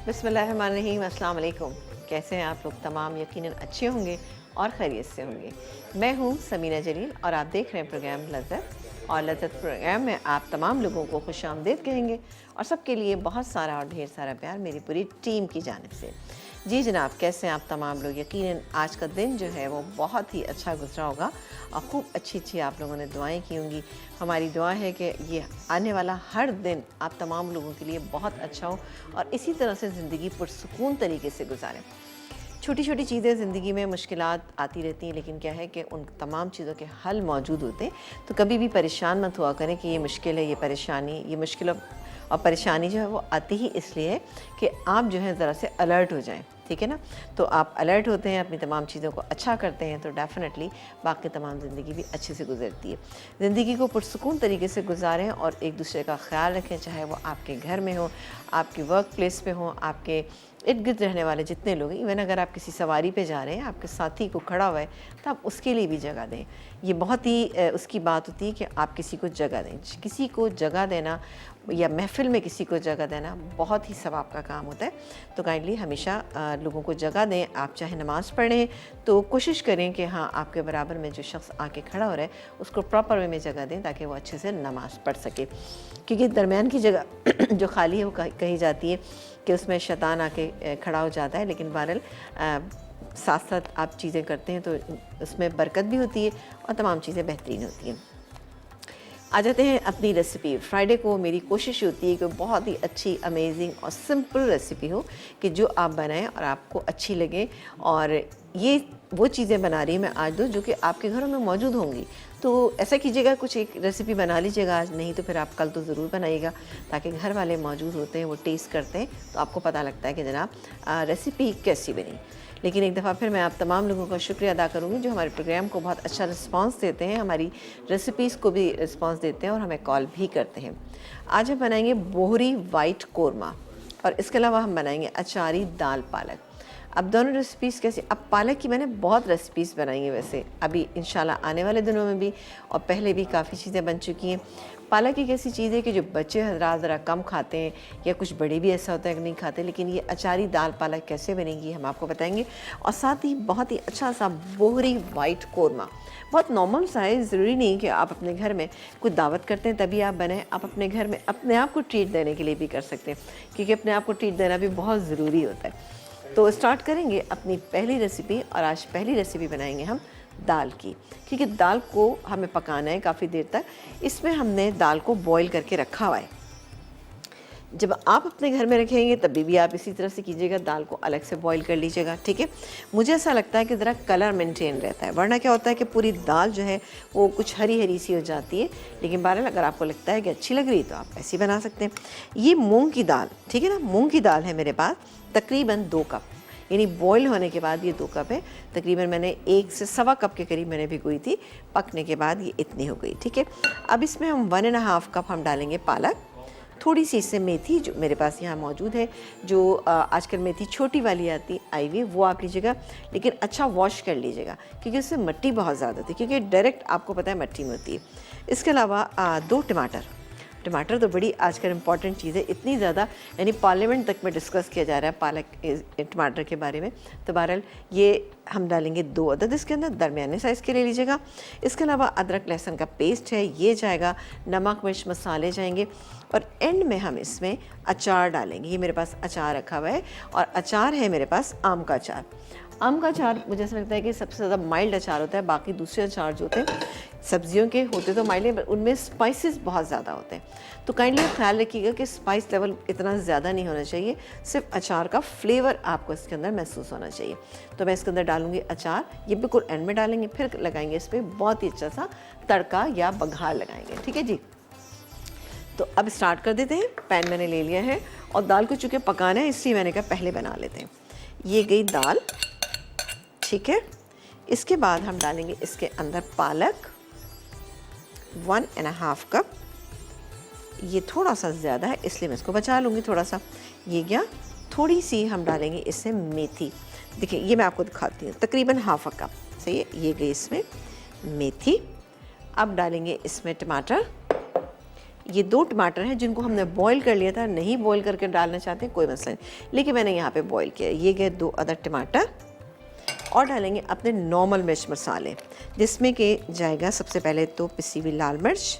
बिस्मिल्लाहिर्रहमानिर्रहीम, अस्सलाम वालेकुम। कैसे हैं आप लोग तमाम? यकीनन अच्छे होंगे और खैरियत से होंगे। मैं हूँ समीना जलील और आप देख रहे हैं प्रोग्राम लज़्ज़त। और लज़्ज़त प्रोग्राम में आप तमाम लोगों को खुशामदीद कहेंगे और सबके लिए बहुत सारा और ढेर सारा प्यार मेरी पूरी टीम की जानिब से। जी जनाब, कैसे हैं आप तमाम लोग? यकीनन आज का दिन जो है वो बहुत ही अच्छा गुजरा होगा और खूब अच्छी अच्छी आप लोगों ने दुआएं की होंगी। हमारी दुआ है कि ये आने वाला हर दिन आप तमाम लोगों के लिए बहुत अच्छा हो और इसी तरह से ज़िंदगी पुरसुकून तरीके से गुजारें। छोटी छोटी चीज़ें ज़िंदगी में मुश्किलात आती रहती हैं, लेकिन क्या है कि उन तमाम चीज़ों के हल मौजूद होते हैं। तो कभी भी परेशान मत हुआ करें कि ये मुश्किल है, ये परेशानी, ये मुश्किल और परेशानी जो है वो आती ही इसलिए है कि आप जो है ज़रा से अलर्ट हो जाएं। ठीक है ना? तो आप अलर्ट होते हैं, अपनी तमाम चीज़ों को अच्छा करते हैं तो डेफ़िनेटली बाकी तमाम ज़िंदगी भी अच्छे से गुजरती है। ज़िंदगी को पुरसुकून तरीके से गुजारें और एक दूसरे का ख्याल रखें, चाहे वो आपके घर में हो, आपके वर्क प्लेस पे हो, आपके इर्द गिर्द रहने वाले जितने लोग हैं। इवन अगर आप किसी सवारी पे जा रहे हैं, आपके साथी को खड़ा हुआ है तो आप उसके लिए भी जगह दें। ये बहुत ही उसकी बात होती है कि आप किसी को जगह दें। किसी को जगह देना या महफ़िल में किसी को जगह देना बहुत ही सवाब का काम होता है। तो काइंडली हमेशा लोगों को जगह दें। आप चाहे नमाज़ पढ़ें तो कोशिश करें कि हाँ, आपके बराबर में जो शख्स आके खड़ा हो रहा है उसको प्रॉपर वे में जगह दें ताकि वो अच्छे से नमाज़ पढ़ सके। क्योंकि दरमियान की जगह जो खाली है वो कही जाती है कि उसमें शैतान आके खड़ा हो जाता है। लेकिन बहरहाल साथ साथ आप चीज़ें करते हैं तो उसमें बरकत भी होती है और तमाम चीज़ें बेहतरीन होती हैं। आ जाते हैं अपनी रेसिपी। फ्राइडे को मेरी कोशिश होती है कि बहुत ही अच्छी, अमेजिंग और सिंपल रेसिपी हो कि जो आप बनाएं और आपको अच्छी लगे। और ये वो चीज़ें बना रही हैं मैं आज जो कि आपके घरों में मौजूद होंगी। तो ऐसा कीजिएगा, कुछ एक रेसिपी बना लीजिएगा आज, नहीं तो फिर आप कल तो ज़रूर बनाइएगा ताकि घर वाले मौजूद होते हैं, वो टेस्ट करते हैं तो आपको पता लगता है कि जनाब रेसिपी कैसी बनी। लेकिन एक दफ़ा फिर मैं आप तमाम लोगों का शुक्रिया अदा करूँगी जो हमारे प्रोग्राम को बहुत अच्छा रिस्पांस देते हैं, हमारी रेसिपीज़ को भी रिस्पांस देते हैं और हमें कॉल भी करते हैं। आज हम बनाएंगे बोहरी वाइट कोरमा और इसके अलावा हम बनाएंगे अचारी दाल पालक। अब दोनों रेसिपीज़ कैसी? अब पालक की मैंने बहुत रेसिपीज़ बनाई हैं वैसे, अभी इंशाल्लाह आने वाले दिनों में भी और पहले भी काफ़ी चीज़ें बन चुकी हैं। पालक एक ऐसी चीज़ है कि जो बच्चे हज़रात ज़रा कम खाते हैं या कुछ बड़े भी ऐसा होता है कि नहीं खाते, लेकिन ये अचारी दाल पालक कैसे बनेगी हम आपको बताएंगे। और साथ ही बहुत ही अच्छा सा बोहरी वाइट कोरमा, बहुत नॉर्मल सा है। ज़रूरी नहीं कि आप अपने घर में कुछ दावत करते हैं तभी आप बनाएं। आप अपने घर में अपने आप को ट्रीट देने के लिए भी कर सकते हैं, क्योंकि अपने आप को ट्रीट देना भी बहुत ज़रूरी होता है। तो स्टार्ट करेंगे अपनी पहली रेसिपी और आज पहली रेसिपी बनाएंगे हम दाल की, क्योंकि दाल को हमें पकाना है काफ़ी देर तक। इसमें हमने दाल को बॉईल करके रखा हुआ है। जब आप अपने घर में रखेंगे तभी भी आप इसी तरह से कीजिएगा, दाल को अलग से बॉईल कर लीजिएगा। ठीक है, मुझे ऐसा लगता है कि ज़रा कलर मेंटेन रहता है, वरना क्या होता है कि पूरी दाल जो है वो कुछ हरी हरी सी हो जाती है। लेकिन बहरहाल अगर आपको लगता है कि अच्छी लग रही है तो आप ऐसे बना सकते हैं। ये मूँग की दाल, ठीक है ना, मूँग की दाल है मेरे पास तकरीबन 2 कप, यानी बॉईल होने के बाद ये 2 कप है। तकरीबन मैंने 1 से सवा कप के करीब मैंने भिगोई थी, पकने के बाद ये इतनी हो गई। ठीक है, अब इसमें हम 1.5 कप हम डालेंगे पालक, थोड़ी सी इससे मेथी जो मेरे पास यहाँ मौजूद है, जो आजकल मेथी छोटी वाली आती आई हुई, वो आप लीजिएगा, लेकिन अच्छा वॉश कर लीजिएगा क्योंकि उससे मिट्टी बहुत ज़्यादा होती है, क्योंकि डायरेक्ट आपको पता है मिट्टी में होती है। इसके अलावा 2 टमाटर तो बड़ी आजकल इम्पॉर्टेंट चीज़ है, इतनी ज़्यादा यानी पार्लियामेंट तक में डिस्कस किया जा रहा है पालक टमाटर के बारे में। तो बहरहाल ये हम डालेंगे 2 अदद इसके अंदर, दरमियाने साइज़ के ले लीजिएगा। इसके अलावा अदरक लहसुन का पेस्ट है, ये जाएगा, नमक मिर्च मसाले जाएंगे और एंड में हम इसमें अचार डालेंगे। ये मेरे पास अचार रखा हुआ है और अचार है मेरे पास आम का अचार। आम का अचार मुझे ऐसा लगता है कि सबसे ज़्यादा माइल्ड अचार होता है। बाकी दूसरे अचार जो होते हैं सब्जियों के होते तो माइल्ड है, उनमें स्पाइसेस बहुत ज़्यादा होते हैं। तो काइंडली ख्याल रखिएगा कि स्पाइस लेवल इतना ज़्यादा नहीं होना चाहिए, सिर्फ अचार का फ्लेवर आपको इसके अंदर महसूस होना चाहिए। तो मैं इसके अंदर डालूंगी अचार, ये बिल्कुल एंड में डालेंगे, फिर लगाएंगे इस पर बहुत ही अच्छा सा तड़का या बघार लगाएंगे। ठीक है जी, तो अब स्टार्ट कर देते हैं। पैन मैंने ले लिया है और दाल को चूँकि पकाना है इसलिए मैंने कहा पहले बना लेते हैं। ये गई दाल, ठीक है। इसके बाद हम डालेंगे इसके अंदर पालक 1.5 कप, ये थोड़ा सा ज़्यादा है इसलिए मैं इसको बचा लूँगी थोड़ा सा। ये गया, थोड़ी सी हम डालेंगे इससे मेथी, देखिए ये मैं आपको दिखाती हूँ, तकरीबन ½ कप, सही है। ये गई इसमें मेथी। अब डालेंगे इसमें टमाटर, ये 2 टमाटर हैं जिनको हमने बॉईल कर लिया था, नहीं बॉईल करके डालना चाहते हैं कोई मसला नहीं, लेकिन मैंने यहाँ पे बॉईल किया। ये गए 2 अदर टमाटर और डालेंगे अपने नॉर्मल मिर्च मसाले, जिसमें कि जाएगा सबसे पहले तो पिसी हुई लाल मिर्च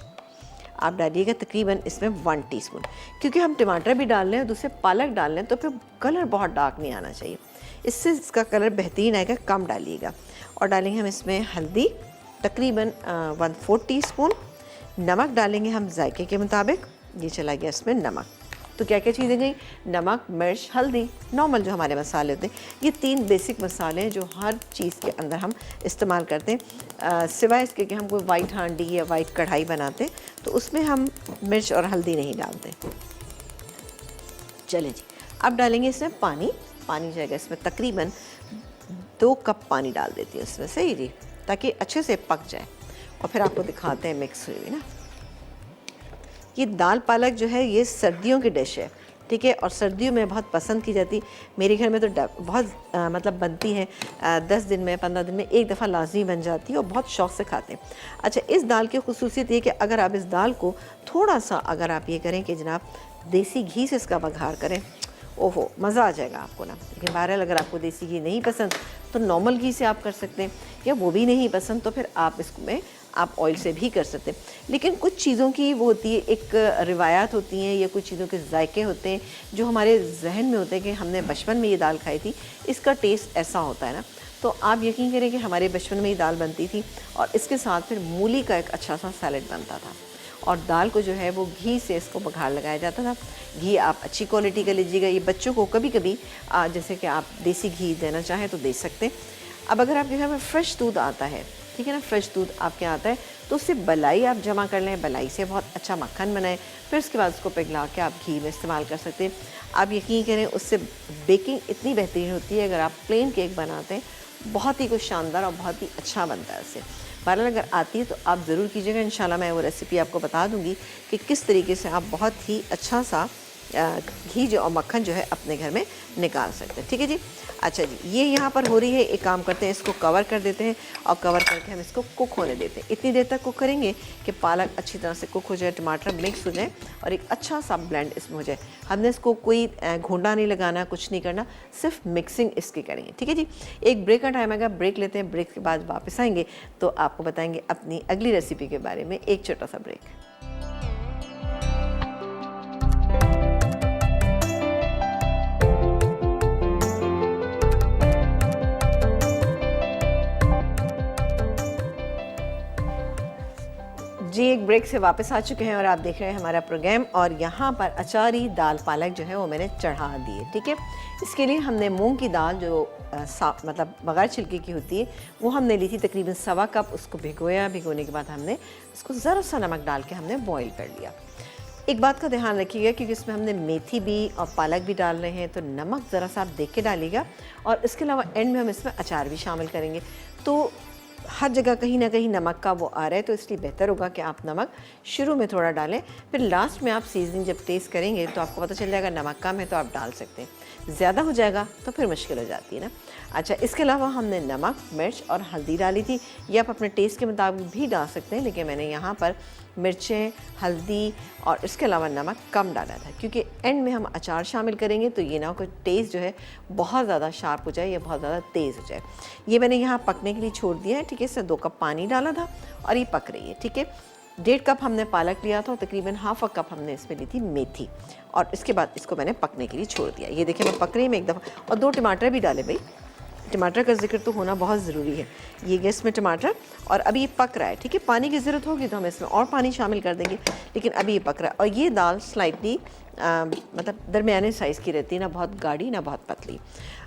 आप डालिएगा तकरीबन इसमें 1 टीस्पून, क्योंकि हम टमाटर भी डाल रहे हैं और दूसरे पालक डाल रहे हैं तो फिर कलर बहुत डार्क नहीं आना चाहिए, इससे इसका कलर बेहतरीन आएगा, कम डालिएगा। और डालेंगे हम इसमें हल्दी तकरीबन 1/4 टीस्पून, नमक डालेंगे हम जायके के मुताबिक, ये चला गया इसमें नमक। तो क्या क्या चीज़ें गई, नमक, मिर्च, हल्दी, नॉर्मल जो हमारे मसाले होते हैं, ये 3 बेसिक मसाले हैं जो हर चीज़ के अंदर हम इस्तेमाल करते हैं। सिवाय इसके कि हम कोई वाइट हांडी या वाइट कढ़ाई बनाते हैं तो उसमें हम मिर्च और हल्दी नहीं डालते। चलें जी, अब डालेंगे इसमें पानी। पानी जाएगा इसमें तकरीबन 2 कप पानी डाल देती हूँ इसमें, सही जी, ताकि अच्छे से पक जाए। और फिर आपको दिखाते हैं मिक्स हुई हुई ना। ये दाल पालक जो है ये सर्दियों की डिश है, ठीक है, और सर्दियों में बहुत पसंद की जाती। मेरे घर में तो बहुत मतलब बनती है, 10 दिन में 15 दिन में एक दफ़ा लाजमी बन जाती है और बहुत शौक़ से खाते हैं। अच्छा, इस दाल की खुसूसियत ये कि अगर आप इस दाल को थोड़ा सा अगर आप ये करें कि जनाब देसी घी से इसका बघार करें, ओहो मज़ा आ जाएगा आपको ना। लेकिन बहरहाल अगर आपको देसी घी नहीं पसंद तो नॉर्मल घी से आप कर सकते हैं, या वो भी नहीं पसंद तो फिर आप इसमें आप ऑयल से भी कर सकते हैं। लेकिन कुछ चीज़ों की वो होती है, एक रिवायात होती हैं या कुछ चीज़ों के जायके होते हैं जो हमारे जहन में होते हैं कि हमने बचपन में ये दाल खाई थी, इसका टेस्ट ऐसा होता है ना। तो आप यकीन करें कि हमारे बचपन में ये दाल बनती थी और इसके साथ फिर मूली का एक अच्छा सा सैलेड बनता था और दाल को जो है वो घी से इसको बघार लगाया जाता था। घी आप अच्छी क्वालिटी का लीजिएगा। ये बच्चों को कभी कभी जैसे कि आप देसी घी देना चाहें तो दे सकते हैं। अब अगर आपके घर में फ्रेश दूध आता है, ठीक है ना, फ्रेश दूध आपके आता है तो उससे बलाई आप जमा कर लें, बलाई से बहुत अच्छा मक्खन बनाएं, फिर उसके बाद उसको पिघला के आप घी में इस्तेमाल कर सकते हैं। आप यकीन करें उससे बेकिंग इतनी बेहतरीन होती है, अगर आप प्लेन केक बनाते हैं बहुत ही कुछ शानदार और बहुत ही अच्छा बनता है उससे। बहरहाल अगर आती है तो आप ज़रूर कीजिएगा, इंशाल्लाह मैं वो रेसिपी आपको बता दूंगी कि किस तरीके से आप बहुत ही अच्छा सा घी जो और मक्खन जो है अपने घर में निकाल सकते हैं। ठीक है जी। अच्छा जी, ये यहाँ पर हो रही है, एक काम करते हैं इसको कवर कर देते हैं और कवर करके हम इसको कुक होने देते हैं। इतनी देर तक कुक करेंगे कि पालक अच्छी तरह से कुक हो जाए, टमाटर मिक्स हो जाए और एक अच्छा सा ब्लेंड इसमें हो जाए। हमने इसको कोई घोंडा नहीं लगाना, कुछ नहीं करना, सिर्फ मिक्सिंग इसकी करेंगे। ठीक है जी। एक ब्रेक का टाइम आएगा, ब्रेक लेते हैं, ब्रेक के बाद वापस आएंगे तो आपको बताएंगे अपनी अगली रेसिपी के बारे में। एक छोटा सा ब्रेक। जी, एक ब्रेक से वापस आ चुके हैं और आप देख रहे हैं हमारा प्रोग्राम। और यहाँ पर अचारी दाल पालक जो है वो मैंने चढ़ा दी है। ठीक है, इसके लिए हमने मूंग की दाल जो साफ मतलब बगैर छिलके की होती है वो हमने ली थी तकरीबन 1.25 कप। उसको भिगोया, भिगोने के बाद हमने इसको ज़रा सा नमक डाल के हमने बॉईल कर लिया। एक बात का ध्यान रखिएगा क्योंकि इसमें हमने मेथी भी और पालक भी डाल रहे हैं तो नमक ज़रा सा आप देख के डालिएगा। और इसके अलावा एंड में हम इसमें अचार भी शामिल करेंगे तो हर जगह कहीं ना कहीं नमक का वो आ रहा है, तो इसलिए बेहतर होगा कि आप नमक शुरू में थोड़ा डालें, फिर लास्ट में आप सीजनिंग जब टेस्ट करेंगे तो आपको पता चल जाएगा नमक कम है तो आप डाल सकते हैं, ज़्यादा हो जाएगा तो फिर मुश्किल हो जाती है ना। अच्छा, इसके अलावा हमने नमक, मिर्च और हल्दी डाली थी। ये आप अपने टेस्ट के मुताबिक भी डाल सकते हैं, लेकिन मैंने यहाँ पर मिर्चें, हल्दी और इसके अलावा नमक कम डाला था क्योंकि एंड में हम अचार शामिल करेंगे तो ये ना हो टेस्ट जो है बहुत ज़्यादा शार्प हो जाए या बहुत ज़्यादा तेज़ हो जाए। ये मैंने यहाँ पकने के लिए छोड़ दिया है। ठीक है, इससे 2 कप पानी डाला था और ये पक रही है। ठीक है, 1.5 कप हमने पालक लिया था और तकरीबन ½ कप हमने इसमें ली थी मेथी और इसके बाद इसको मैंने पकने के लिए छोड़ दिया। ये देखिए मैं पक रही हूँ एक दफ़ा। और 2 टमाटर भी डाले भाई, टमाटर का जिक्र तो होना बहुत ज़रूरी है। ये गैस में टमाटर और अभी ये पक रहा है। ठीक है, पानी की ज़रूरत होगी तो हम इसमें और पानी शामिल कर देंगे, लेकिन अभी ये पक रहा है। और ये दाल स्लाइटली मतलब दरमियाने साइज़ की रहती है, ना बहुत गाढ़ी ना बहुत पतली।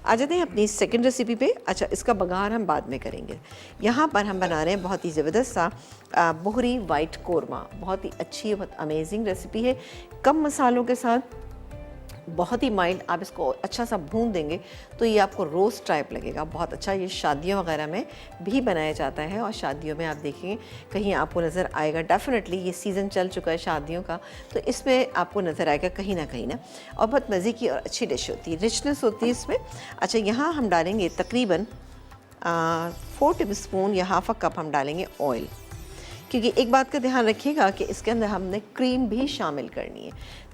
आ जाते हैं अपनी सेकंड रेसिपी पे। अच्छा, इसका बघार हम बाद में करेंगे। यहाँ पर हम बना रहे हैं बहुत ही ज़बरदस्त सा बोहरी वाइट कोरमा। बहुत ही अच्छी, बहुत अमेजिंग रेसिपी है, कम मसालों के साथ, बहुत ही माइल्ड। आप इसको अच्छा सा भून देंगे तो ये आपको रोस्ट टाइप लगेगा, बहुत अच्छा। ये शादियों वगैरह में भी बनाया जाता है और शादियों में आप देखेंगे कहीं आपको नज़र आएगा। डेफिनेटली ये सीज़न चल चुका है शादियों का तो इसमें आपको नज़र आएगा कहीं ना। और बहुत मज़े की और अच्छी डिश होती है, रिचनेस होती है इसमें। अच्छा, यहाँ हम डालेंगे तकरीबन 4 टेबल स्पून या ½ कप हम डालेंगे ऑयल। क्योंकि एक बात का ध्यान रखिएगा कि इसके अंदर हमने क्रीम भी शामिल करनी है।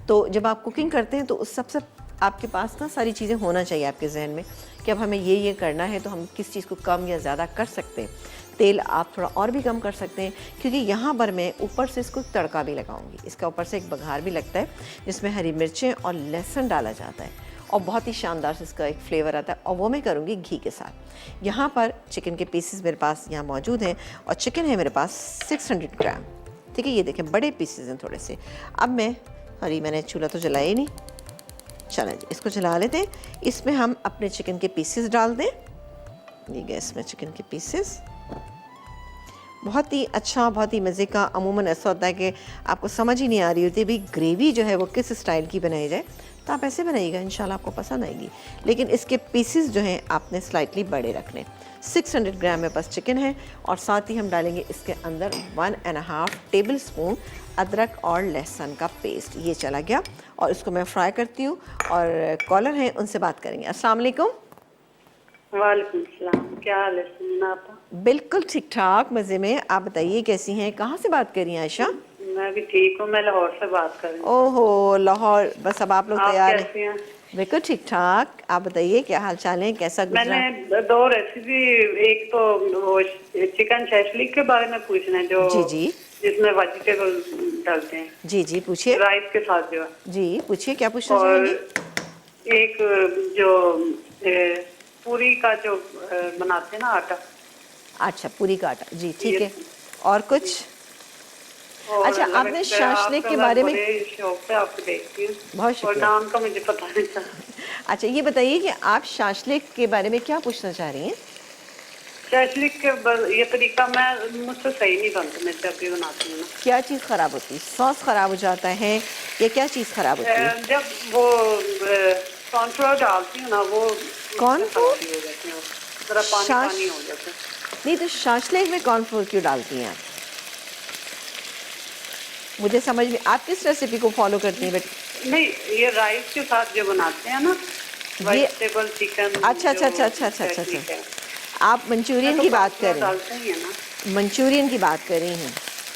तो जब आप कुकिंग करते हैं तो उस सबसे आपके पास ना सारी चीज़ें होना चाहिए आपके जहन में कि अब हमें ये करना है, तो हम किस चीज़ को कम या ज़्यादा कर सकते हैं। तेल आप थोड़ा और भी कम कर सकते हैं, क्योंकि यहाँ पर मैं ऊपर से इसको तड़का भी लगाऊंगी। इसका ऊपर से एक बघार भी लगता है जिसमें हरी मिर्चें और लहसुन डाला जाता है और बहुत ही शानदार से इसका एक फ्लेवर आता है, और वो मैं करूँगी घी के साथ। यहाँ पर चिकन के पीसेस मेरे पास यहाँ मौजूद हैं और चिकन है मेरे पास 600 ग्राम। ठीक है, ये देखें बड़े पीसेस हैं थोड़े से। अब मैंने चूल्हा तो जलाया ही नहीं, चलें जी इसको जला लेते हैं। इसमें हम अपने चिकन के पीसेस डाल दें। ये गैस में चिकन के पीसेस बहुत ही अच्छा, बहुत ही मज़े का। अमूमन ऐसा होता है कि आपको समझ ही नहीं आ रही होती भाई ग्रेवी जो है वो किस स्टाइल की बनाई जाए, तो आप ऐसे बनाइएगा, इंशाल्लाह आपको पसंद आएगी। लेकिन इसके पीसेस जो हैं आपने स्लाइटली बड़े रखने। 600 ग्राम मेरे पास चिकन है और साथ ही हम डालेंगे इसके अंदर 1.5 टेबल स्पून अदरक और लहसुन का पेस्ट। ये चला गया और इसको मैं फ्राई करती हूँ। और कॉलर हैं, उनसे बात करेंगे। अस्सलाम वालेकुम। वालेकुम सलाम, क्या हाल है सुनना आप? बिल्कुल ठीक ठाक, मज़े में। आप बताइए कैसी हैं, कहाँ से बात कर रही हैं आयशा? मैं भी ठीक हूँ, मैं लाहौर से बात कर रही हूँ। ओहो लाहौर, बस अब आप लोग तैयार हैं? कैसी हैं? बिल्कुल ठीक ठाक। आप बताइए क्या हाल चाल है, कैसा गुजरा? मैंने 2 रेसिपी, एक तो वो चिकन शैशलिक के बारे में पूछना है, जो जी जी जिसमें वेजिटेबल डालते हैं। जी जी पूछिए। राइस के साथ जो है। जी पूछिए, क्या पूछना और चाहेंगे? एक जो पूरी का जो बनाते हैं ना आटा। अच्छा, पूरी का आटा, जी ठीक है। और कुछ? अच्छा, आपने शाशलिक के बारे में? शौक से आपको देखती हूँ, बहुत और शुक्रिया। नाम का मुझे पता नहीं था। अच्छा, ये बताइए कि आप शाशलिक के बारे में क्या पूछना चाह रही हैं? शैशलिक के ये तरीका मुझसे सही नहीं बनता, मैं जब भी बनाती हूँ ना। क्या चीज़ ख़राब होती है? सॉस ख़राब हो जाता है या क्या चीज़ ख़राब होती है? जब वो कॉर्नफ्लोर डालती हूँ ना, वो कॉर्नफ्लोर? हो जाती है, जरा पानी पानी हो जाता है। नहीं, तो शाशलिक में कॉर्नफ्लोर क्यों डालती हैं आप? मुझे समझ में, आप किस रेसिपी को फॉलो करती हैं बेटा? नहीं, ये राइस के साथ जो बनाते हैं ना, वेजिटेबल चिकन। अच्छा अच्छा अच्छा अच्छा अच्छा अच्छा अच्छा, आप मंचूरियन की बात कर रही हैं? मंचूरियन की बात कर रही हैं,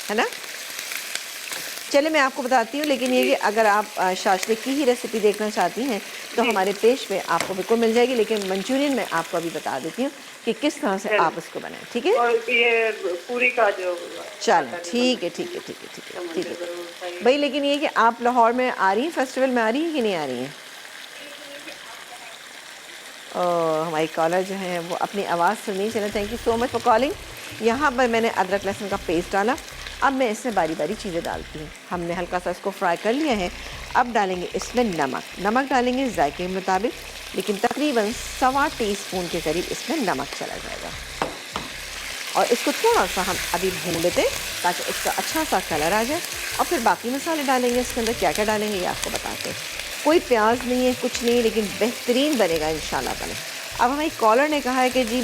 है ना? चले मैं आपको बताती हूँ, लेकिन ये कि अगर आप शाशलिक की ही रेसिपी देखना चाहती हैं तो हमारे पेज पे आपको बिल्कुल मिल जाएगी। लेकिन मंचूरियन मैं आपको अभी बता देती हूँ कि किस तरह से आप उसको बनाएं, ठीक है? और ये पूरी का जो चलें, ठीक है ठीक है ठीक है ठीक है ठीक है भाई। लेकिन ये कि आप लाहौर में आ रही हैं, फेस्टिवल में आ रही हैं कि नहीं आ रही हैं? हमारी कॉलर जो है वो अपनी आवाज़ सुनी। चलो, thank you so much for calling. यहाँ पर मैंने अदरक लहसुन का पेस्ट डाला। अब मैं इसमें बारी बारी चीज़ें डालती हूँ। हमने हल्का सा इसको फ्राई कर लिया है। अब डालेंगे इसमें नमक डालेंगे जायके के मुताबिक, लेकिन तकरीबन 1.25 टीस्पून के करीब इसमें नमक चला जाएगा। और इसको थोड़ा सा हम अभी भून लेते हैं ताकि इसका अच्छा सा कलर आ जाए, और फिर बाकी मसाले डालेंगे। इसके अंदर क्या क्या डालेंगे ये आपको बताते हैं। कोई प्याज नहीं है, कुछ नहीं, लेकिन बेहतरीन बनेगा इंशाल्लाह बने। अब हमारी कॉलर ने कहा है कि जी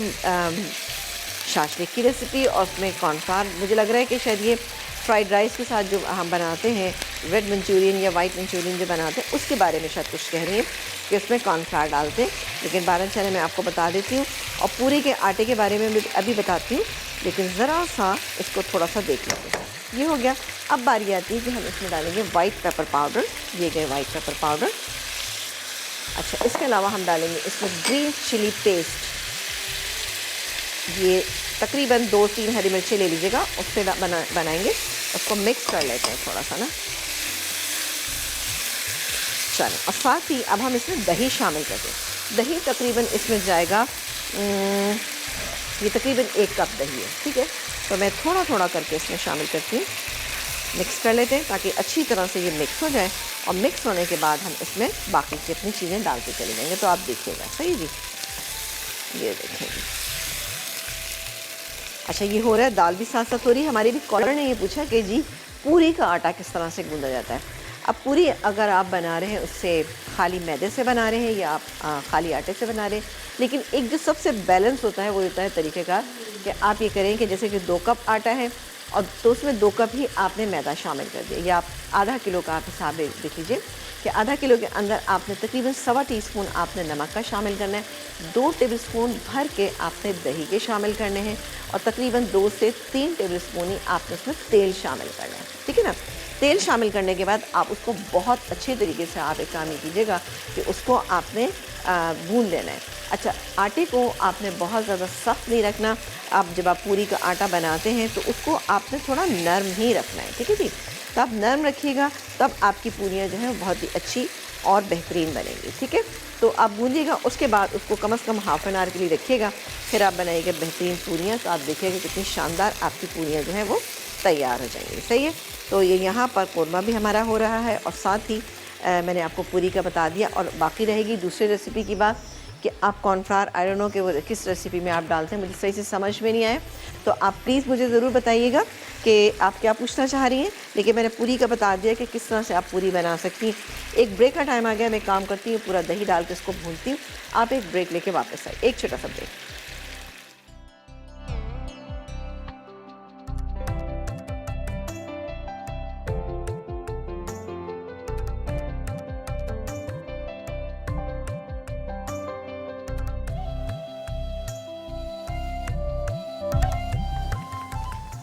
शाशलिक की रेसिपी और उसमें कॉर्नफ्लावर, मुझे लग रहा है कि शायद ये फ्राइड राइस के साथ जो हम बनाते हैं, रेड मंचूरियन या वाइट मंचूरियन जो बनाते हैं, उसके बारे में शायद कुछ कह रही हैं कि उसमें कॉर्नफ्लावर डालते हैं। लेकिन 12 चने मैं आपको बता देती हूँ, और पूरी के आटे के बारे में भी अभी बताती हूँ, लेकिन ज़रा सा इसको थोड़ा सा देख लेंगे। ये हो गया। अब बारी आती है कि हम इसमें डालेंगे वाइट पेपर पाउडर। ये गए वाइट पेपर पाउडर। अच्छा, इसके अलावा हम डालेंगे इसमें ग्रीन चिली पेस्ट। ये तकरीबन 2-3 हरी मिर्ची ले लीजिएगा, उससे बनाएंगे। उसको मिक्स कर लेते हैं थोड़ा सा ना। चलो, और साथ ही अब हम इसमें दही शामिल करते हैं। दही तकरीबन इसमें जाएगा, ये तकरीबन 1 कप दही है, ठीक है? तो मैं थोड़ा थोड़ा करके इसमें शामिल करती हूँ। मिक्स कर लेते हैं ताकि अच्छी तरह से ये मिक्स हो जाए, और मिक्स होने के बाद हम इसमें बाकी की अपनी चीज़ें डालते चले जाएंगे। तो आप देखिएगा, सही जी? ये देखेंगे। अच्छा, ये हो रहा है, दाल भी साथ साथ हो रही है। हमारी भी कॉलर ने ये पूछा कि जी पूरी का आटा किस तरह से गूंदा जाता है। अब पूरी अगर आप बना रहे हैं उससे खाली मैदे से बना रहे हैं या आप खाली आटे से बना रहे हैं, लेकिन एक जो सबसे बैलेंस होता है वो होता है तरीक़ेकार कि आप ये करें कि जैसे कि 2 कप आटा है और तो उसमें 2 कप ही आपने मैदा शामिल कर दिया, या आप आधा किलो का आप हिसाब देख लीजिए कि आधा किलो के अंदर आपने तकरीबन 1.25 टीस्पून आपने नमक का शामिल करना है, 2 टेबलस्पून भर के आपने दही के शामिल करने हैं और तकरीबन 2 से 3 टेबलस्पून ही आपने उसमें तेल शामिल करना है, ठीक है ना। तेल शामिल करने के बाद आप उसको बहुत अच्छे तरीके से आप एक काम कीजिएगा कि उसको आपने गूंद लेना है। अच्छा, आटे को आपने बहुत ज़्यादा सख्त नहीं रखना। आप जब आप पूरी का आटा बनाते हैं तो उसको आपने थोड़ा नरम ही रखना है, ठीक है जी। तो आप नरम रखिएगा, तब आपकी पूरियाँ जो हैं बहुत ही अच्छी और बेहतरीन बनेंगी, ठीक है। तो आप गूंदिएगा, उसके बाद उसको कम से कम हाफ़ एन आवर के लिए रखिएगा, फिर आप बनाइएगा बेहतरीन पूरियाँ। तो आप देखिएगा कितनी शानदार आपकी पूरियाँ जो हैं वो तैयार हो जाएंगी, सही है। तो ये यहाँ पर कोरमा भी हमारा हो रहा है और साथ ही मैंने आपको पूरी का बता दिया। और बाकी रहेगी दूसरी रेसिपी की बात कि आप कॉर्नफ्लावर, आई डोंट नो कि वो किस रेसिपी में आप डालते हैं, मुझे सही से समझ में नहीं आया। तो आप प्लीज़ मुझे ज़रूर बताइएगा कि आप क्या पूछना चाह रही हैं। लेकिन मैंने पूरी का बता दिया कि किस तरह से आप पूरी बना सकती हैं। एक ब्रेक का टाइम आ गया, मैं काम करती हूँ, पूरा दही डाल के इसको भूनती हूँ। आप एक ब्रेक लेके वापस आए, एक छोटा सा ब्रेक।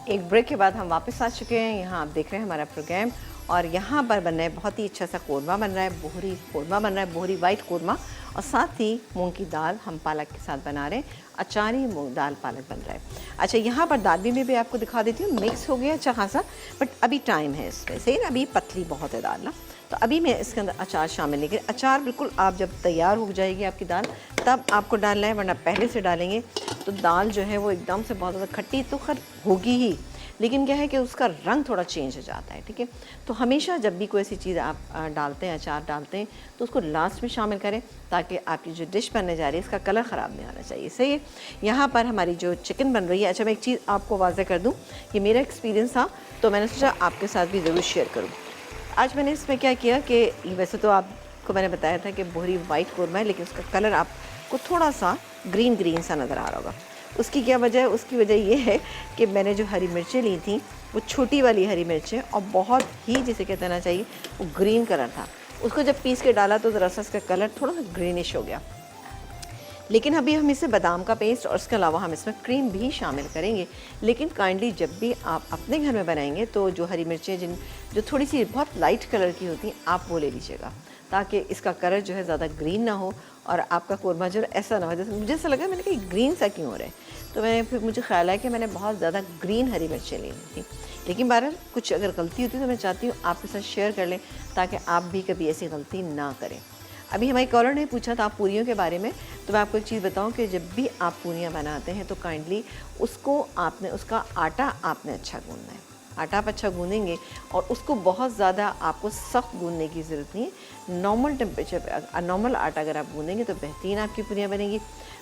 एक ब्रेक के बाद हम वापस आ चुके हैं। यहाँ आप देख रहे हैं हमारा प्रोग्राम और यहाँ पर बन रहा है बहुत ही अच्छा सा कोरमा बन रहा है, बोहरी कोरमा बन रहा है, बोहरी वाइट कोरमा। और साथ ही मूंग की दाल हम पालक के साथ बना रहे हैं, अचारी मूंग दाल पालक बन रहा है। अच्छा, यहाँ पर दाल भी मैं भी आपको दिखा देती हूँ, मिक्स हो गया अच्छा खासा, बट अभी टाइम है इसमें, सही ना, अभी पतली बहुत है दाल ना। तो अभी मैं इसके अंदर अचार शामिल नहीं करें। अचार बिल्कुल आप जब तैयार हो जाएगी आपकी दाल तब आपको डालना है, वरना पहले से डालेंगे तो दाल जो है वो एकदम से बहुत ज़्यादा खट्टी तो खैर होगी ही, लेकिन क्या है कि उसका रंग थोड़ा चेंज हो जाता है, ठीक है। तो हमेशा जब भी कोई ऐसी चीज़ आप डालते हैं, अचार डालते हैं, तो उसको लास्ट में शामिल करें ताकि आपकी जो डिश बनने जा रही है इसका कलर ख़राब नहीं आना चाहिए, सही है। यहाँ पर हमारी जो चिकन बन रही है, अच्छा मैं एक चीज़ आपको वाज़ह कर दूँ, ये मेरा एक्सपीरियंस था तो मैंने सोचा आपके साथ भी ज़रूर शेयर करूँ। आज मैंने इसमें क्या किया कि वैसे तो आपको मैंने बताया था कि बोहरी वाइट कोरमा है, लेकिन उसका कलर आपको थोड़ा सा ग्रीन ग्रीन सा नज़र आ रहा होगा। उसकी क्या वजह है? उसकी वजह ये है कि मैंने जो हरी मिर्चें ली थी वो छोटी वाली हरी मिर्चें, और बहुत ही जिसे कहते ना चाहिए वो ग्रीन कलर था। उसको जब पीस के डाला तो ज़रा सा इसका कलर थोड़ा सा ग्रीनिश हो गया। लेकिन अभी हम इससे बादाम का पेस्ट और उसके अलावा हम इसमें क्रीम भी शामिल करेंगे। लेकिन काइंडली जब भी आप अपने घर में बनाएंगे तो जो हरी मिर्चें जो थोड़ी सी बहुत लाइट कलर की होती हैं आप वो ले लीजिएगा, ताकि इसका कलर जो है ज़्यादा ग्रीन ना हो और आपका कोरमा जो ऐसा ना हो जैसे मुझे ऐसा लगा मैंने कहा ग्रीन सा क्यों हो रहा है। तो मैंने फिर मुझे ख्याल आया कि मैंने बहुत ज़्यादा ग्रीन हरी मिर्चें ली थी। लेकिन बहरहाल कुछ अगर गलती होती तो मैं चाहती हूँ आपके साथ शेयर कर लें ताकि आप भी कभी ऐसी गलती ना करें। अभी हमारी कॉलर ने पूछा था आप पूरियों के बारे में, तो मैं आपको एक चीज़ बताऊं कि जब भी आप पूरियां बनाते हैं तो काइंडली उसको आपने उसका आटा आपने अच्छा गूंदना है। आटा आप अच्छा गूंदेंगे और उसको बहुत ज़्यादा आपको सख्त गूंदने की ज़रूरत नहीं है। नॉर्मल टेम्परेचर पर नॉर्मल आटा अगर आप गूंदेंगे तो बेहतरीन आपकी पूरियां बनेंगी।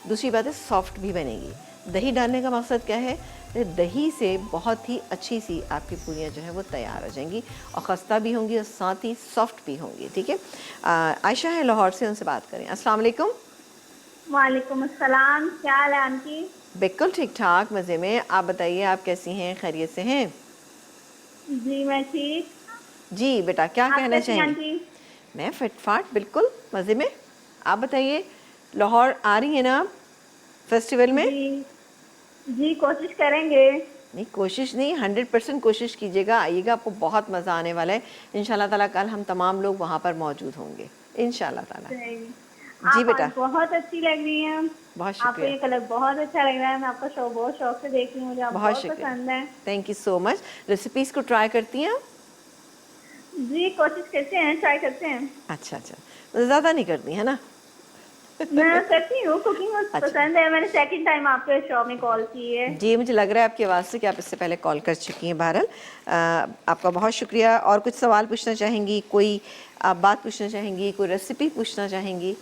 दूसरी बात है सॉफ्ट भी बनेगी। दही डालने का मकसद क्या है? दही से बहुत ही अच्छी सी आपकी पूरियाँ जो है वो तैयार हो जाएंगी और खस्ता भी होंगी और साथ ही सॉफ्ट भी होंगी, ठीक है। आयशा है लाहौर से, उनसे बात करें। अस्सलाम वालेकुम। वालेकुम अस्सलाम, क्या हाल है आंटी? बिल्कुल ठीक ठाक, मज़े में। आप बताइए आप कैसी हैं, खैरियत से हैं? जी मैं ठीक। जी बेटा, क्या आप कहना कैसी हैं चाहेंगी? आंटी? मैं फिटफाट बिल्कुल मज़े में। आप बताइए लाहौर आ रही हैं ना आप फेस्टिवल में? जी जी कोशिश करेंगे। नहीं, कोशिश नहीं, 100% कोशिश कीजिएगा, आइएगा, आपको बहुत मज़ा आने वाला है इंशाल्लाह ताला। कल हम तमाम लोग वहाँ पर मौजूद होंगे इंशाल्लाह ताला। जी आप बेटा, आज बहुत अच्छी लग रही हैं। बहुत आपको शुक्रिया, ये कलर बहुत अच्छा लग रहा है। मैं आपका शो बहुत शौक से देख रही हूँ, मुझे आप बहुत बहुत शुक्रिया, पसंद है। Thank you so much. Recipes को ट्राई करती हैं आप? जी कोशिश करते हैं, ट्राई करते हैं। अच्छा अच्छा, ज़्यादा नहीं करती है ना? मैं करती हूँ, कुकिंग अच्छा पसंद है। मैंने सेकंड टाइम आपके शो में कॉल की है। जी, मुझे लग रहा है आपकी आवाज़ से कि आप इससे पहले कॉल कर चुकी हैं। बहरहाल आपका बहुत शुक्रिया। और कुछ सवाल पूछना चाहेंगी, कोई आप बात पूछना चाहेंगी, कोई रेसिपी पूछना चाहेंगी?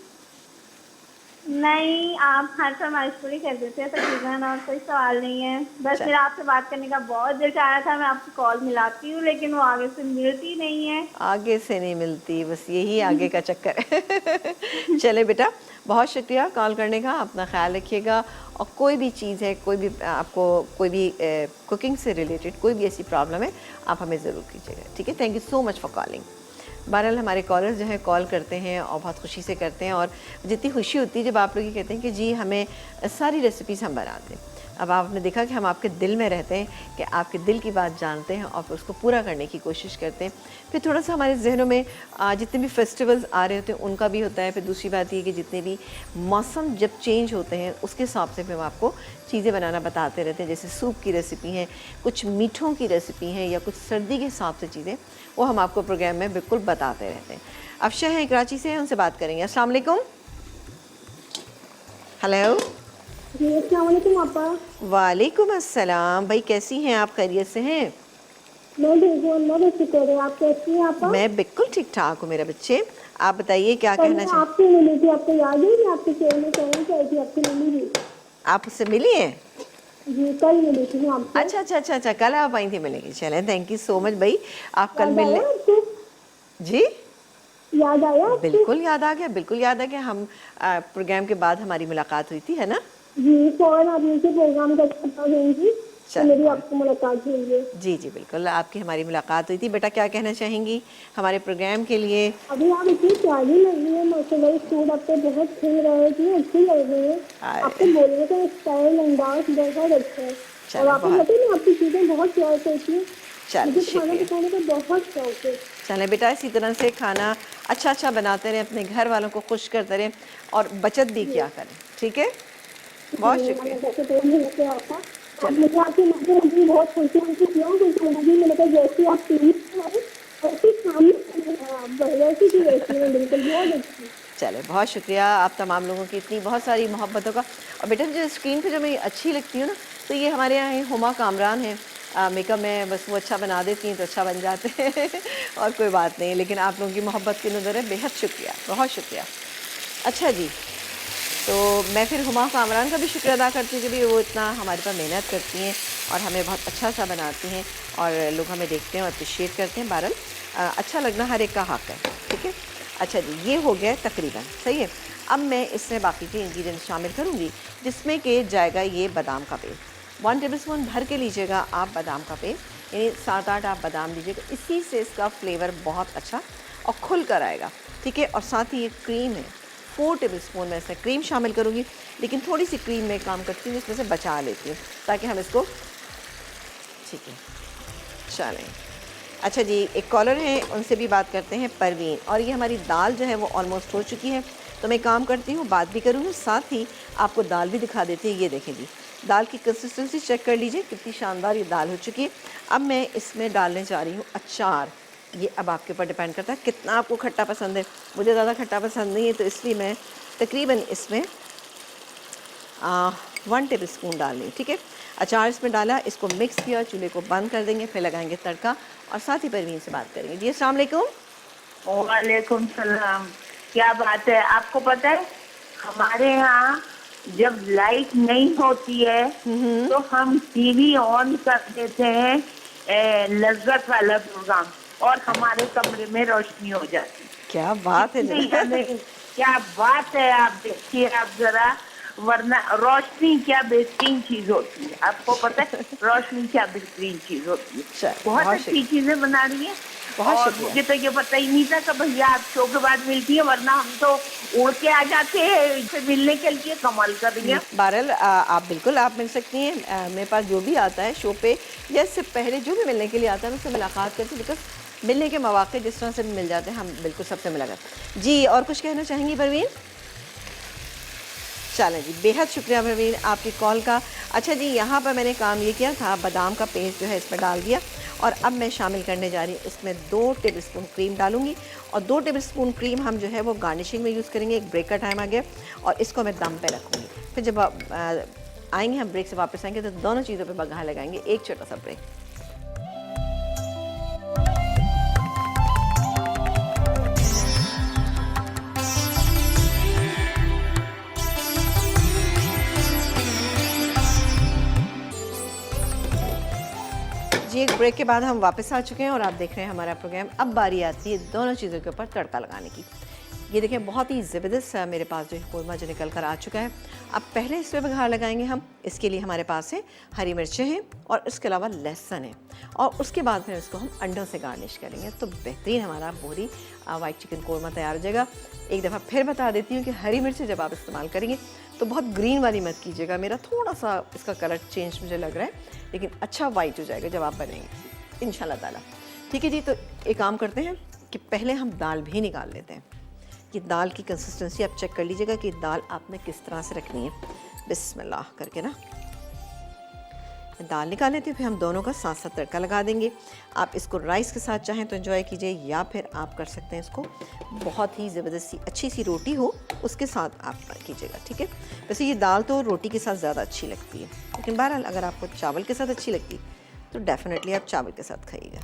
नहीं, आप हर फरमाइश पूरी कर देते हैं तकरीबन, और कोई सवाल नहीं है। बस चल, मेरा आपसे बात करने का बहुत दिल चाह रहा था। मैं आपकी कॉल मिलाती हूँ लेकिन वो आगे से मिलती नहीं है। आगे से नहीं मिलती, बस यही आगे का चक्कर है। चले बेटा, बहुत शुक्रिया कॉल करने का, अपना ख्याल रखिएगा। और कोई भी चीज़ है, कोई भी आपको कोई भी कुकिंग से रिलेटेड कोई भी ऐसी प्रॉब्लम है, आप हमें ज़रूर कीजिएगा, ठीक है। Thank you so much for calling. बहरहाल हमारे कॉलर्स जो है कॉल करते हैं और बहुत खुशी से करते हैं, और जितनी खुशी होती है जब आप लोग ये कहते हैं कि जी हमें सारी रेसिपीज़ हम बनाते हैं। अब आपने देखा कि हम आपके दिल में रहते हैं, कि आपके दिल की बात जानते हैं और फिर उसको पूरा करने की कोशिश करते हैं। फिर थोड़ा सा हमारे जहनों में जितने भी फेस्टिवल्स आ रहे होते हैं उनका भी होता है। फिर दूसरी बात ये कि जितने भी मौसम जब चेंज होते हैं उसके हिसाब से फिर हम आपको चीज़ें बनाना बताते रहते हैं। जैसे सूप की रेसिपी हैं, कुछ मीठों की रेसिपी हैं, या कुछ सर्दी के हिसाब से चीज़ें, वो हम आपको प्रोग्राम में बिल्कुल बताते रहते हैं। अफशा हैं कराची से, उनसे बात करेंगे। अस्सलाम वालेकुम। हेलो। जी अस्सलाम वालेकुम आपा। वालेकुम अस्सलाम। भाई कैसी हैं आप, खैरियत से हैं? मैं ठीक हूँ, अल्लाह का शुक्र है। आप कैसी हैं आपा? मैं बिल्कुल ठीक ठाक हूँ मेरे बच्चे। आप बताइए क्या कल कहना मैं चाहिए। आपसे मिली थी, आपको याद है? मैं आपके शहर में कहना चाहती थी, आपसे मिली थी। आप उससे मिली हैं? जी कल मिली थी मैं आपसे। अच्छा अच्छा अच्छा अच्छा, कल आप आई थी मिलेंगे। चलें, थैंक यू सो मच भाई, आप कल याद मिलने। आया आपको? जी याद आया आपको? बिल्कुल याद आ गया, बिल्कुल याद आ गया। हम प्रोग्राम के बाद हमारी मुलाकात हुई थी, है ना? जी फौरन आप नीचे प्रोग्राम का पता देंगी तो चलो मेरी बहुत। आपसे मुलाकात हुई है। जी जी बिल्कुल, आपकी हमारी मुलाकात हुई थी। बेटा क्या कहना चाहेंगी हमारे प्रोग्राम के लिए? अभी आप इतनी प्यारी लग रही है माशाल्लाह, सूट आपको बहुत खिल रहा है, इतनी अच्छी लग रही है। आपके बोलने का स्टाइल अंदाज बहुत अच्छा है। और चलें आपको बहुत। पता है मैं आपकी चीज़ें बहुत प्यार करती हूँ। चलें मुझे खाना शुक्रिया। पकाने का बहुत शौक है। चलें बेटा, इसी तरह से खाना अच्छा अच्छा बनाते रहें, अपने घर वालों को खुश करते रहें, और बचत भी किया करें, ठीक है? बहुत जी शुक्रिया। मैंने जैसे तो नहीं लेके आता। अब चलें मुझे आपकी नजर मुझे बहुत खुशी हुई क्यों, क्योंकि मुझे मैंने कहा जैसी आप प्लीज ऐसी सामने वैसी की वैसी है, बिल्कुल बहुत अच्छी। चलें, बहुत शुक्रिया आप तमाम लोगों की इतनी बहुत सारी मोहब्बतों का। और बेटा जो स्क्रीन पे जो मैं अच्छी लगती हूँ ना, तो ये हमारे यहाँ हैं हुमा कामरान हैं। मेकअप में बस वो अच्छा बना देती हैं तो अच्छा बन जाते हैं और कोई बात नहीं, लेकिन आप लोगों की मोहब्बत की नज़र है, बेहद शुक्रिया, बहुत शुक्रिया। अच्छा जी, तो मैं फिर हुमा कामरान का भी शुक्रिया अदा करती हूँ कि भी वो इतना हमारे पर मेहनत करती हैं और हमें बहुत अच्छा सा बनाती हैं, और लोग हमें देखते हैं और अप्रिशिएट करते हैं। बहरहाल अच्छा लगना हर एक का हक़ है, ठीक है? अच्छा जी, ये हो गया तकरीबन सही है। अब मैं इसमें बाकी के इंग्रेडिएंट्स शामिल करूँगी, जिसमें कि जाएगा ये बादाम का पेस्ट। 1 टेबलस्पून भर के लीजिएगा आप बादाम का पेस्ट, यानी 7-8 आप बादाम लीजिएगा, इसी से इसका फ्लेवर बहुत अच्छा और खुल कर आएगा, ठीक है? और साथ ही ये क्रीम है, 4 टेबलस्पून मैं इसमें क्रीम शामिल करूँगी, लेकिन थोड़ी सी क्रीम में काम करती हूँ, इसमें से बचा लेती हूँ ताकि हम इसको, ठीक है चलें। अच्छा जी, एक कॉलर हैं, उनसे भी बात करते हैं, परवीन। और ये हमारी दाल जो है वो ऑलमोस्ट हो चुकी है, तो मैं काम करती हूँ, बात भी करूँगी, साथ ही आपको दाल भी दिखा देती है। ये देखें जी, दाल की कंसिस्टेंसी चेक कर लीजिए, कितनी शानदार ये दाल हो चुकी है। अब मैं इसमें डालने जा रही हूँ अचार। ये अब आपके ऊपर डिपेंड करता है कितना आपको खट्टा पसंद है। मुझे ज़्यादा खट्टा पसंद नहीं है, तो इसलिए मैं तकरीबन इसमें 1 टेबलस्पून डाल रही हूँ, ठीक है? अचार इसमें डाला, इसको मिक्स किया, चूल्हे को बंद कर देंगे, फिर लगाएंगे तड़का, और साथ ही परवीन से बात करेंगे। जी अस्सलाम वालेकुम। वालेकुम सलाम। क्या बात है, आपको पता है हमारे यहाँ जब लाइट नहीं होती है तो हम टीवी ऑन कर देते हैं लज्जत वाला प्रोग्राम, और हमारे कमरे में रोशनी हो जाती है। क्या बात है नहीं, जनाब। हमें क्या बात है, आप देखिए आप जरा, वरना रोशनी क्या बेहतरीन चीज होती है, आपको पता है रोशनी क्या बेहतरीन चीज होती है। चलो, बहुत बहुत अच्छी चीजें बना रही है। बहुत और शुक्रिया। मुझे तो ये पता ही नहीं था कि भैया आप शो के बाद मिलती है, वरना हम तो उड़ के आ जाते हैं इसे मिलने के लिए। कमाल कर रही है। बहरहाल आप बिल्कुल आप मिल सकती हैं। मेरे पास जो भी आता है शो पे या इससे पहले जो भी मिलने के लिए आता है, मैं उससे मुलाकात करती हूँ, बिकॉज मिलने के मौके जिस तरह से भी मिल जाते हैं, हम बिल्कुल सबसे मुलाकात। जी और कुछ कहना चाहेंगी परवीन? चलें जी, बेहद शुक्रिया परवीन आपकी कॉल का। अच्छा जी, यहाँ पर मैंने काम ये किया था, बादाम का पेस्ट जो है इसमें डाल दिया, और अब मैं शामिल करने जा रही हूँ इसमें 2 टेबलस्पून क्रीम डालूंगी, और 2 टेबलस्पून क्रीम हम जो है वो गार्निशिंग में यूज़ करेंगे। एक ब्रेक का टाइम आ गया, और इसको मैं दम पे रखूँगी। फिर जब आएंगे हम ब्रेक से वापस आएंगे, तो दोनों चीज़ों पे बघार लगाएंगे। एक छोटा सा ब्रेक। जी एक ब्रेक के बाद हम वापस आ चुके हैं, और आप देख रहे हैं हमारा प्रोग्राम। अब बारी आती है दोनों चीज़ों के ऊपर तड़का लगाने की। ये देखें बहुत ही ज़बरदस्त मेरे पास जो कौरमा जो निकल कर आ चुका है। अब पहले इस पर बघार लगाएंगे हम इसके लिए हमारे पास है हरी मिर्चें हैं और इसके अलावा लहसुन है, और उसके बाद फिर इसको हम अंडों से गार्निश करेंगे। तो बेहतरीन हमारा बोहरी वाइट चिकन कोरमा तैयार हो जाएगा। एक दफ़ा फिर बता देती हूँ कि हरी मिर्चें जब आप इस्तेमाल करेंगे तो बहुत ग्रीन वाली मत कीजिएगा, मेरा थोड़ा सा इसका कलर चेंज मुझे लग रहा है, लेकिन अच्छा वाइट हो जाएगा जब आप बनाएंगे इंशाल्लाह ताला। ठीक है जी, तो एक काम करते हैं कि पहले हम दाल भी निकाल लेते हैं। कि दाल की कंसिस्टेंसी आप चेक कर लीजिएगा कि दाल आपने किस तरह से रखनी है। बिस्मिल्लाह करके ना दाल निकाल लेते हैं, फिर हम दोनों का साथ साथ तड़का लगा देंगे। आप इसको राइस के साथ चाहें तो एंजॉय कीजिए, या फिर आप कर सकते हैं इसको बहुत ही ज़बरदस्ती अच्छी सी रोटी हो उसके साथ आप कीजिएगा। ठीक है, वैसे ये दाल तो रोटी के साथ ज़्यादा अच्छी लगती है, लेकिन बहरहाल अगर आपको चावल के साथ अच्छी लगती तो डेफ़िनेटली आप चावल के साथ खाइएगा।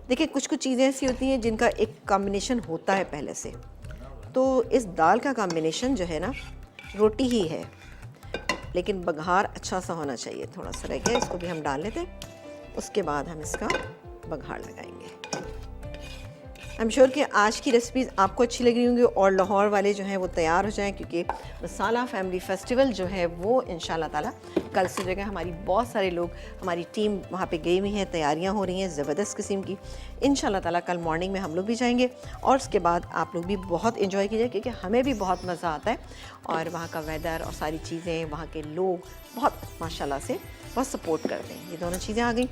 देखिए कुछ कुछ चीज़ें ऐसी होती हैं जिनका एक कॉम्बिनेशन होता है पहले से, तो इस दाल का कॉम्बिनेशन जो है ना रोटी ही है, लेकिन बघार अच्छा सा होना चाहिए। थोड़ा सा रह गया, इसको भी हम डाल लेते हैं, उसके बाद हम इसका बघार लगाएंगे। आई एम श्योर कि आज की रेसिपीज़ आपको अच्छी लग रही होंगी और लाहौर वाले जो हैं वो तैयार हो जाएं, क्योंकि मसाला फैमिली फेस्टिवल जो है वो इंशाल्लाह ताला कल से जगह हमारी बहुत सारे लोग, हमारी टीम वहाँ पे गई हुई हैं, तैयारियाँ हो रही हैं ज़बरदस्त किस्म की। इंशाल्लाह ताला कल मॉर्निंग में हम लोग भी जाएंगे और उसके बाद आप लोग भी बहुत इन्जॉय कीजिए, क्योंकि हमें भी बहुत मज़ा आता है और वहाँ का वेदर और सारी चीज़ें, वहाँ के लोग बहुत माशाल्लाह से बहुत सपोर्ट करते हैं। ये दोनों चीज़ें आ गई।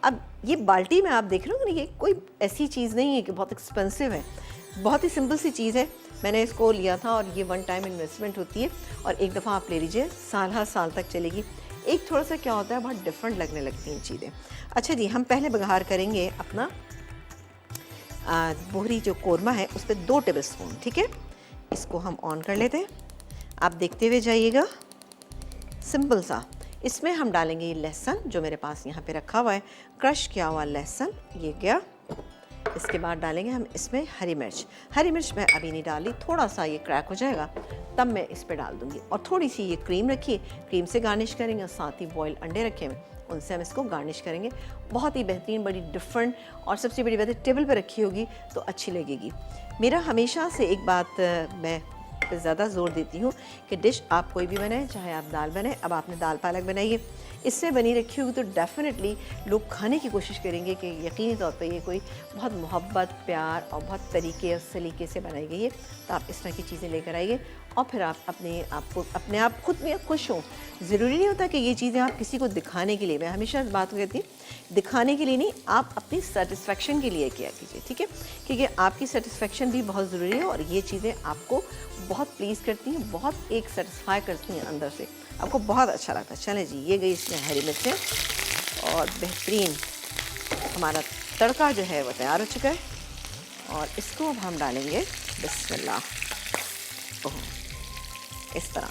अब ये बाल्टी में आप देख रहे हो ना, ये कोई ऐसी चीज़ नहीं है कि बहुत एक्सपेंसिव है, बहुत ही सिंपल सी चीज़ है। मैंने इसको लिया था और ये वन टाइम इन्वेस्टमेंट होती है और एक दफ़ा आप ले लीजिए, साल हर साल तक चलेगी। एक थोड़ा सा क्या होता है, बहुत डिफरेंट लगने लगती हैं चीज़ें। अच्छा जी, हम पहले बघार करेंगे अपना बोहरी जो कोरमा है उस पर 2 टेबल स्पून। ठीक है, इसको हम ऑन कर लेते हैं, आप देखते हुए जाइएगा। सिंपल सा इसमें हम डालेंगे ये लहसुन जो मेरे पास यहाँ पे रखा हुआ है, क्रश किया हुआ लहसुन, ये गया। इसके बाद डालेंगे हम इसमें हरी मिर्च। हरी मिर्च मैं अभी नहीं डाली, थोड़ा सा ये क्रैक हो जाएगा तब मैं इस पर डाल दूँगी। और थोड़ी सी ये क्रीम रखी है, क्रीम से गार्निश करेंगे, और साथ ही बॉयल अंडे रखे हुए उनसे हम इसको गार्निश करेंगे। बहुत ही बेहतरीन, बड़ी डिफरेंट, और सबसे बड़ी बात है टेबल पर रखी होगी तो अच्छी लगेगी। मेरा हमेशा से एक बात मैं ज़्यादा ज़ोर देती हूँ कि डिश आप कोई भी बनाएं, चाहे आप दाल बनाएं, अब आपने दाल पालक बनाई है, इससे बनी रखी होगी तो डेफ़िनेटली लोग खाने की कोशिश करेंगे कि यकीनी तौर पे ये कोई बहुत मोहब्बत, प्यार और बहुत तरीके और सलीके से बनाई गई है। तो आप इस तरह की चीज़ें लेकर आइए और फिर आप अपने आप खुद में खुश हों। ज़रूरी नहीं होता कि ये चीज़ें आप किसी को दिखाने के लिए, मैं हमेशा इस बात को कहती हूँ, दिखाने के लिए नहीं, आप अपनी सेटिस्फेक्शन के लिए किया कीजिए। ठीक है, क्योंकि आपकी सेटिस्फेक्शन भी बहुत ज़रूरी है और ये चीज़ें आपको बहुत प्लीज़ करती हैं, बहुत एक सेटिस्फाई करती हैं अंदर से, आपको बहुत अच्छा लगता है। चलें जी, ये गई इसमें हरी मिर्चें और बेहतरीन हमारा तड़का जो है वो तैयार हो चुका है और इसको अब हम डालेंगे बिस्मिल्लाह। ओह, इस तरह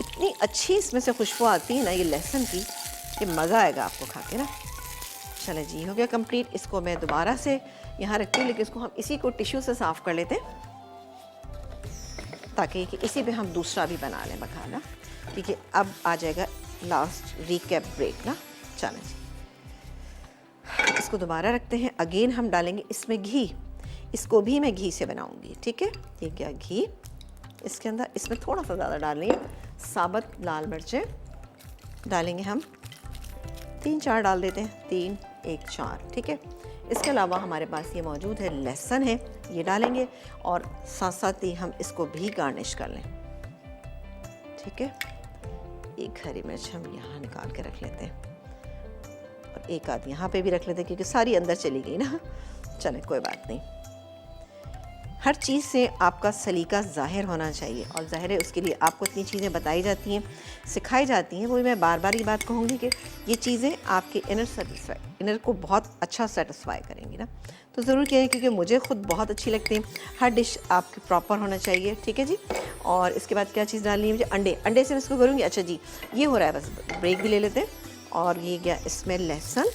इतनी अच्छी इसमें से खुशबू आती है ना ये लहसुन की कि मज़ा आएगा आपको खा के ना। चलें जी, हो गया कंप्लीट। इसको मैं दोबारा से यहाँ रखती हूँ, लेकिन इसको हम इसी को टिश्यू से साफ़ कर लेते हैं ताकि कि इसी पे हम दूसरा भी बना लें बघाना, क्योंकि अब आ जाएगा लास्ट रिकैप ब्रेक ना। चलें जी, इसको दोबारा रखते हैं। अगेन हम डालेंगे इसमें घी, इसको भी मैं घी से बनाऊंगी। ठीक है, ये क्या घी इसके अंदर, इसमें थोड़ा सा ज़्यादा डालेंगे। साबुत लाल मिर्चें डालेंगे हम 3-4 डाल देते हैं, 3, 1, 4। ठीक है, इसके अलावा हमारे पास ये मौजूद है लहसुन है, ये डालेंगे और साथ साथ ही हम इसको भी गार्निश कर लें। ठीक है, एक हरी मिर्च हम यहाँ निकाल के रख लेते हैं और एक आध यहाँ पे भी रख लेते हैं, क्योंकि सारी अंदर चली गई ना। चलें, कोई बात नहीं। हर चीज़ से आपका सलीका ज़ाहिर होना चाहिए और ज़ाहिर है उसके लिए आपको इतनी चीज़ें बताई जाती हैं, सिखाई जाती हैं। वही मैं बार बार ये बात कहूँगी कि ये चीज़ें आपके इनर को बहुत अच्छा सेटिस्फाई करेंगी ना। तो ज़रूर कहें, क्योंकि मुझे ख़ुद बहुत अच्छी लगती है। हर डिश आपकी प्रॉपर होना चाहिए। ठीक है जी, और इसके बाद क्या चीज़ डालनी है मुझे, अंडे से मैं इसको करूँगी। अच्छा जी, ये हो रहा है, बस ब्रेक भी ले लेते हैं। और ये गया इसमें लहसुन,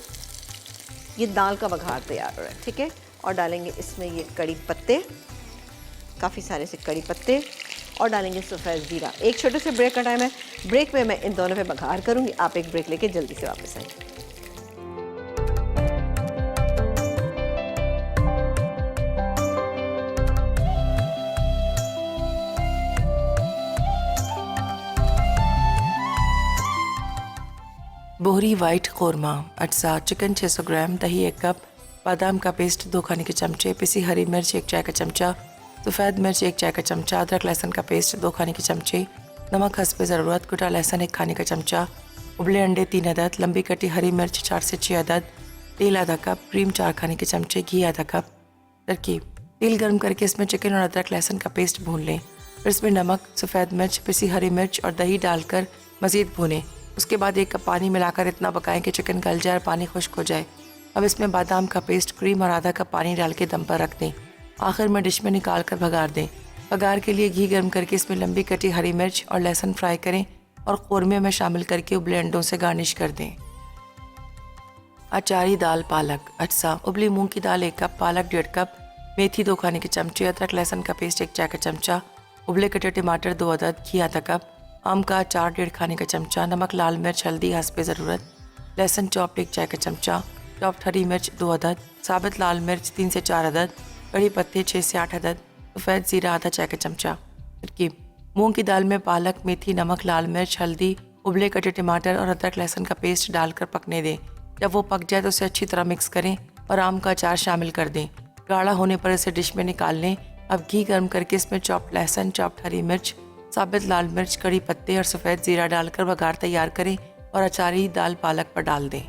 ये दाल का बघार तैयार हो रहा है। ठीक है, और डालेंगे इसमें ये कड़ी पत्ते, काफ़ी सारे से कड़ी पत्ते, और डालेंगे सफ़ेद ज़ीरा। एक छोटे से ब्रेक का टाइम है, ब्रेक में मैं इन दोनों पे बघार करूँगी। आप एक ब्रेक लेके जल्दी से वापस आइए। बोहरी वाइट कौरमा अज्जा चिकन 600 ग्राम, दही 1 कप, बादाम का पेस्ट 2 खाने के चमचे, पिसी हरी मिर्च 1 चाय का चमचा, सफ़ेद मिर्च 1 चाय का चमचा, अदरक लहसुन का पेस्ट 2 खाने के चमचे, नमक हस्ब ज़रूरत, कुटा लहसुन 1 खाने का चमचा, उबले अंडे 3 अदद, लंबी कटी हरी मिर्च 4 से 6 अदद, तेल आधा कप, क्रीम 4 खाने के चमचे, घी आधा कप। तरकीब: तेल गर्म करके इसमें चिकन और अदरक लहसुन का पेस्ट भून लें। फिर इसमें नमक, सफ़ेद मिर्च, पिसी हरी मिर्च और दही डालकर मज़ीद भूनें। उसके बाद 1 कप पानी मिलाकर इतना पकाएं कि चिकन गल जाए और पानी खुश्क हो जाए। अब इसमें बादाम का पेस्ट, क्रीम और आधा कप पानी डाल के दम पर रख दें। आखिर में डिश में निकाल कर भगार दें। भगार के लिए घी गर्म करके इसमें लंबी कटी हरी मिर्च और लहसुन फ्राई करें और कौरमे में शामिल करके उबले अंडों से गार्निश कर दें। अचारी दाल पालक अज्जा: उबली मूंग की दाल 1 कप, पालक 1.5 कप, मेथी 2 खाने के चमचे, अदरक लहसुन का पेस्ट 1 चाय का चमचा, उबले कटे टमाटर 2 अदद, घी आधा कप, आम का अचार 1.5 खाने का चमचा, नमक, लाल मिर्च, हल्दी हस्ब ज़रूरत, लहसुन चॉप्ड 1 चाय का चमचा, चॉप्ड हरी मिर्च 2 अदद, साबित लाल मिर्च 3 से 4 अदद, कड़ी पत्ते 6 से 8 अदद, सफ़ेद ज़ीरा आधा चाय का चमचा। तरकीब: मूंग की दाल में पालक, मेथी, नमक, लाल मिर्च, हल्दी, उबले कटे टमाटर और अदरक लहसुन का पेस्ट डालकर पकने दें। जब वो पक जाए तो उसे अच्छी तरह मिक्स करें और आम का अचार शामिल कर दें। गाढ़ा होने पर इसे डिश में निकाल लें। अब घी गर्म करके इसमें चॉप्ड लहसुन, चॉप्ड हरी मिर्च, साबित लाल मिर्च, कड़ी पत्ते और सफ़ेद ज़ीरा डालकर बघार तैयार करें और अचारी दाल पालक पर डाल दें।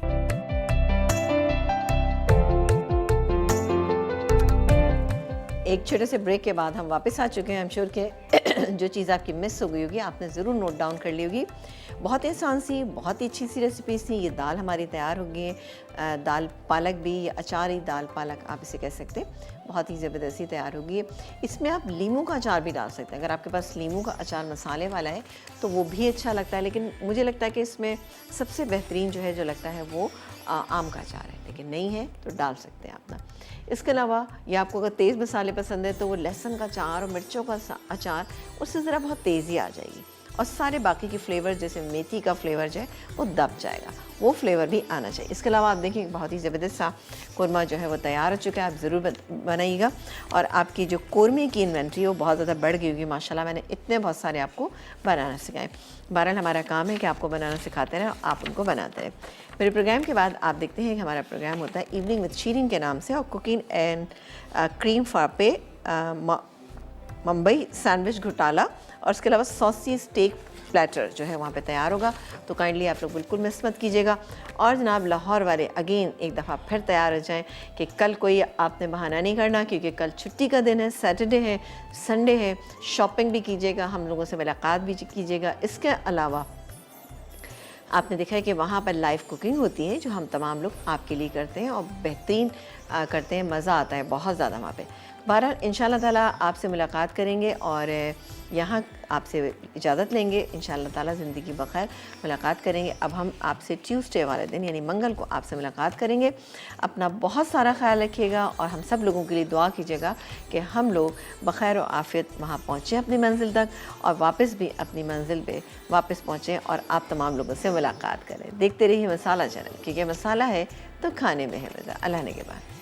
एक छोटे से ब्रेक के बाद हम वापस आ चुके हैं। आई एम श्योर कि जो चीज़ आपकी मिस हो गई होगी आपने ज़रूर नोट डाउन कर ली होगी। बहुत ही आसान सी, बहुत ही अच्छी सी रेसिपीज़ थी। ये दाल हमारी तैयार हो गई है, दाल पालक भी, अचारी दाल पालक आप इसे कह सकते हैं, बहुत ही ज़बरदस्ती तैयार होगी है। इसमें आप लीमू का अचार भी डाल सकते हैं। अगर आपके पास लीमू का अचार मसाले वाला है तो वो भी अच्छा लगता है, लेकिन मुझे लगता है कि इसमें सबसे बेहतरीन जो है जो लगता है वो आम का अचार है, लेकिन नहीं है तो डाल सकते हैं अपना। इसके अलावा ये आपको अगर तेज़ मसाले पसंद है तो वो लहसुन का अचार और मिर्चों का अचार, उससे ज़रा बहुत तेज़ी आ जाएगी और सारे बाकी के फ्लेवर जैसे मेथी का फ्लेवर जो है वो दब जाएगा, वो फ्लेवर भी आना चाहिए। इसके अलावा आप देखिए बहुत ही ज़बरदस्त सा कौरमा जो है वो तैयार हो चुका है। आप ज़रूर बनाइएगा और आपकी जो कौरमे की इन्वेंट्री वो बहुत ज़्यादा बढ़ गई होगी माशाल्लाह। मैंने इतने बहुत सारे आपको बनाना सिखाए। बहरहाल हमारा काम है कि आपको बनाना सिखाते रहें, आप उनको बनाते रहें। मेरे प्रोग्राम के बाद आप देखते हैं कि हमारा प्रोग्राम होता है इवनिंग विद शीरिन के नाम से, और कुकिंग एंड क्रीम फापे, मुंबई सैंडविच घोटाला और उसके अलावा सॉसी स्टेक प्लेटर जो है वहाँ पे तैयार होगा। तो काइंडली आप लोग बिल्कुल मिस मत कीजिएगा। और जनाब लाहौर वाले अगेन एक दफ़ा फिर तैयार हो जाएं कि कल कोई आपने बहाना नहीं करना, क्योंकि कल छुट्टी का दिन है, सैटरडे है, संडे है। शॉपिंग भी कीजिएगा, हम लोगों से मुलाकात भी कीजिएगा। इसके अलावा आपने देखा है कि वहाँ पर लाइव कुकिंग होती है जो हम तमाम लोग आपके लिए करते हैं और बेहतरीन करते हैं, मज़ा आता है बहुत ज़्यादा वहाँ पे। बहरहाल इंशाल्लाह ताला आपसे मुलाकात करेंगे और यहाँ आपसे इजाज़त लेंगे। इंशाल्लाह ताला ज़िंदगी बखैर मुलाकात करेंगे। अब हम आपसे ट्यूसडे वाले दिन यानी मंगल को आपसे मुलाकात करेंगे। अपना बहुत सारा ख्याल रखिएगा और हम सब लोगों के लिए दुआ कीजिएगा कि हम लोग बखैर और आफियत वहाँ पहुँचें अपनी मंजिल तक, और वापस भी अपनी मंजिल पे वापस पहुँचें और आप तमाम लोगों से मुलाकात करें। देखते रहिए मसाला चैनल, क्योंकि मसाला है तो खाने में है मज़ा। अल्लाह ने के बाद।